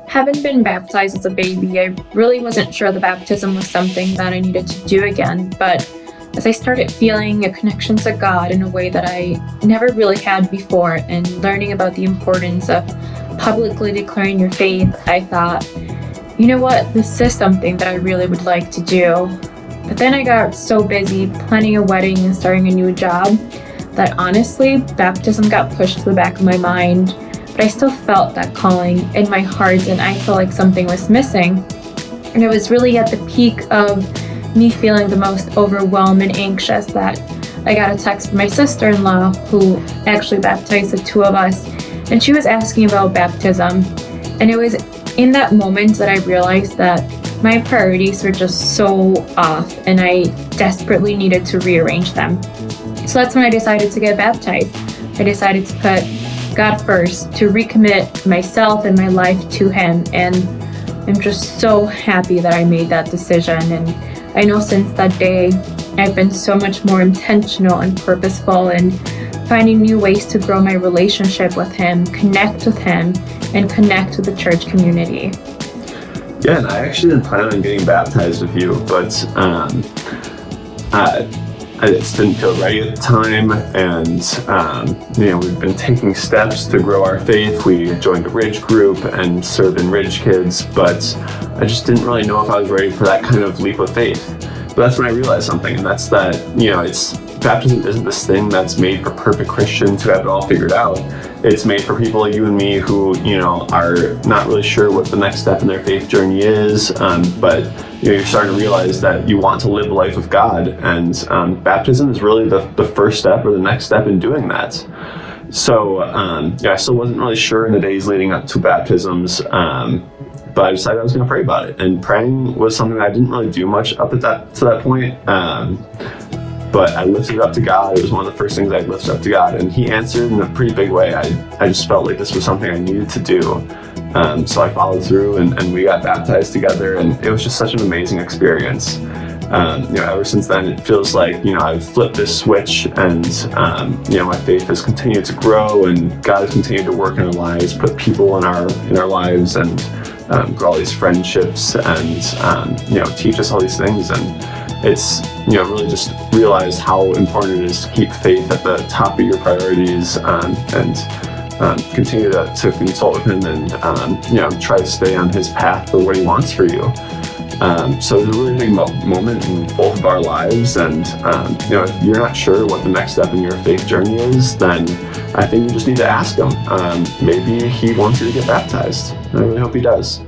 Having been baptized as a baby, I really wasn't sure the baptism was something that I needed to do again, but as I started feeling a connection to God in a way that I never really had before and learning about the importance of publicly declaring your faith, I thought, you know what, this is something that I really would like to do. But then I got so busy planning a wedding and starting a new job that honestly, baptism got pushed to the back of my mind. But I still felt that calling in my heart, and I felt like something was missing. And it was really at the peak of me feeling the most overwhelmed and anxious that I got a text from my sister-in-law, who actually baptized the two of us, and she was asking about baptism. And it was in that moment that I realized that my priorities were just so off, and I desperately needed to rearrange them. So that's when I decided to get baptized. I decided to put God first, to recommit myself and my life to Him, and I'm just so happy that I made that decision. And I know since that day, I've been so much more intentional and purposeful in finding new ways to grow my relationship with Him, connect with Him, and connect with the church community. Yeah, and I actually didn't plan on getting baptized with you, but I just didn't feel ready at the time, and we've been taking steps to grow our faith. We joined a Ridge group and served in Ridge Kids, but I just didn't really know if I was ready for that kind of leap of faith. But that's when I realized something, and that's that, baptism isn't this thing that's made for perfect Christians who have it all figured out. It's made for people like you and me who, are not really sure what the next step in their faith journey is, but you're starting to realize that you want to live a life with God, and baptism is really the first step or the next step in doing that. So I still wasn't really sure in the days leading up to baptisms, but I decided I was going to pray about it. And praying was something I didn't really do much up to that point. But I lifted it up to God. It was one of the first things I lifted up to God, and He answered in a pretty big way. I just felt like this was something I needed to do. So I followed through, and we got baptized together, and it was just such an amazing experience. Ever since then, it feels like, I've flipped this switch, and, my faith has continued to grow, and God has continued to work in our lives, put people in our lives, and grow all these friendships, and, teach us all these things. And it's, really just realize how important it is to keep faith at the top of your priorities, and continue to consult with Him, and, try to stay on His path for what He wants for you. So it's a really big moment in both of our lives, and if you're not sure what the next step in your faith journey is, then I think you just need to ask Him. Maybe He wants you to get baptized. I really hope He does.